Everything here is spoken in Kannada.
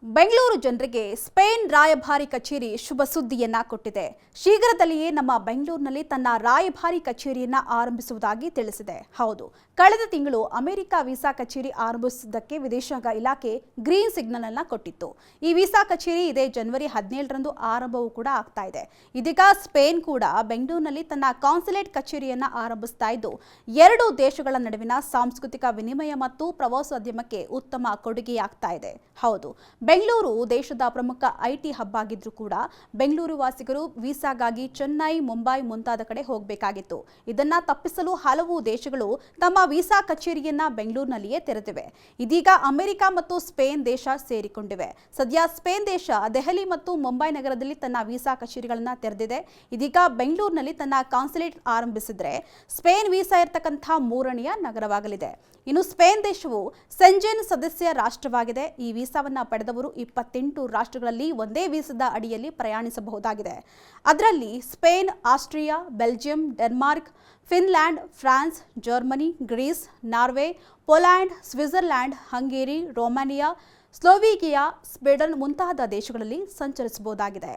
ಬೆಂಗಳೂರು ಜನರಿಗೆ ಸ್ಪೇನ್ ರಾಯಭಾರಿ ಕಚೇರಿ ಶುಭ ಸುದ್ದಿಯನ್ನ ಕೊಟ್ಟಿದೆ. ಶೀಘ್ರದಲ್ಲಿಯೇ ನಮ್ಮ ಬೆಂಗಳೂರಿನಲ್ಲಿ ತನ್ನ ರಾಯಭಾರಿ ಕಚೇರಿಯನ್ನ ಆರಂಭಿಸುವುದಾಗಿ ತಿಳಿಸಿದೆ. ಹೌದು, ಕಳೆದ ತಿಂಗಳು ಅಮೆರಿಕ ವೀಸಾ ಕಚೇರಿ ಆರಂಭಿಸುವುದಕ್ಕೆ ವಿದೇಶಾಂಗ ಇಲಾಖೆ ಗ್ರೀನ್ ಸಿಗ್ನಲ್ ಅನ್ನ ಕೊಟ್ಟಿತ್ತು. ಈ ವೀಸಾ ಕಚೇರಿ ಇದೇ ಜನವರಿ 17ರಂದು ಆರಂಭವೂ ಕೂಡ ಆಗ್ತಾ ಇದೆ. ಇದೀಗ ಸ್ಪೇನ್ ಕೂಡ ಬೆಂಗಳೂರಿನಲ್ಲಿ ತನ್ನ ಕಾನ್ಸುಲೇಟ್ ಕಚೇರಿಯನ್ನ ಆರಂಭಿಸ್ತಾ ಇದ್ದು, ಎರಡು ದೇಶಗಳ ನಡುವಿನ ಸಾಂಸ್ಕೃತಿಕ ವಿನಿಮಯ ಮತ್ತು ಪ್ರವಾಸೋದ್ಯಮಕ್ಕೆ ಉತ್ತಮ ಕೊಡುಗೆಯಾಗ್ತಾ ಇದೆ. ಹೌದು, ಬೆಂಗಳೂರು ದೇಶದ ಪ್ರಮುಖ ಐಟಿ ಹಬ್ ಆಗಿದ್ರೂ ಕೂಡ ಬೆಂಗಳೂರು ವಾಸಿಗರು ವೀಸಾಗಾಗಿ ಚೆನ್ನೈ, ಮುಂಬೈ ಮುಂತಾದ ಕಡೆ ಹೋಗಬೇಕಾಗಿತ್ತು. ಇದನ್ನ ತಪ್ಪಿಸಲು ಹಲವು ದೇಶಗಳು ತಮ್ಮ ವೀಸಾ ಕಚೇರಿಯನ್ನ ಬೆಂಗಳೂರಿನಲ್ಲಿಯೇ ತೆರೆದಿವೆ. ಇದೀಗ ಅಮೆರಿಕ ಮತ್ತು ಸ್ಪೇನ್ ದೇಶ ಸೇರಿಕೊಂಡಿವೆ. ಸದ್ಯ ಸ್ಪೇನ್ ದೇಶ ದೆಹಲಿ ಮತ್ತು ಮುಂಬೈ ನಗರದಲ್ಲಿ ತನ್ನ ವೀಸಾ ಕಚೇರಿಗಳನ್ನ ತೆರೆದಿದೆ. ಇದೀಗ ಬೆಂಗಳೂರಿನಲ್ಲಿ ತನ್ನ ಕಾನ್ಸುಲೇಟ್ ಆರಂಭಿಸಿದ್ರೆ ಸ್ಪೇನ್ ವೀಸಾ ಇರತಕ್ಕಂಥ ಮೂರನೆಯ ನಗರವಾಗಲಿದೆ. ಇನ್ನು ಸ್ಪೇನ್ ದೇಶವು ಸೆಂಜೆನ್ ಸದಸ್ಯ ರಾಷ್ಟ್ರವಾಗಿದೆ. ಈ ವೀಸಾವನ್ನ ಪಡೆದವರು 28 ರಾಷ್ಟ್ರಗಳಲ್ಲಿ ಒಂದೇ ವೀಸಾದ ಅಡಿಯಲ್ಲಿ ಪ್ರಯಾಣಿಸಬಹುದಾಗಿದೆ. ಅದರಲ್ಲಿ Spain, Austria, Belgium, Denmark, Finland, France, Germany, Greece, Norway, Poland, Switzerland, Hungary, Romania, Slovakia, Sweden ಮುಂತಾದ ದೇಶಗಳಲ್ಲಿ ಸಂಚರಿಸಬಹುದಾಗಿದೆ.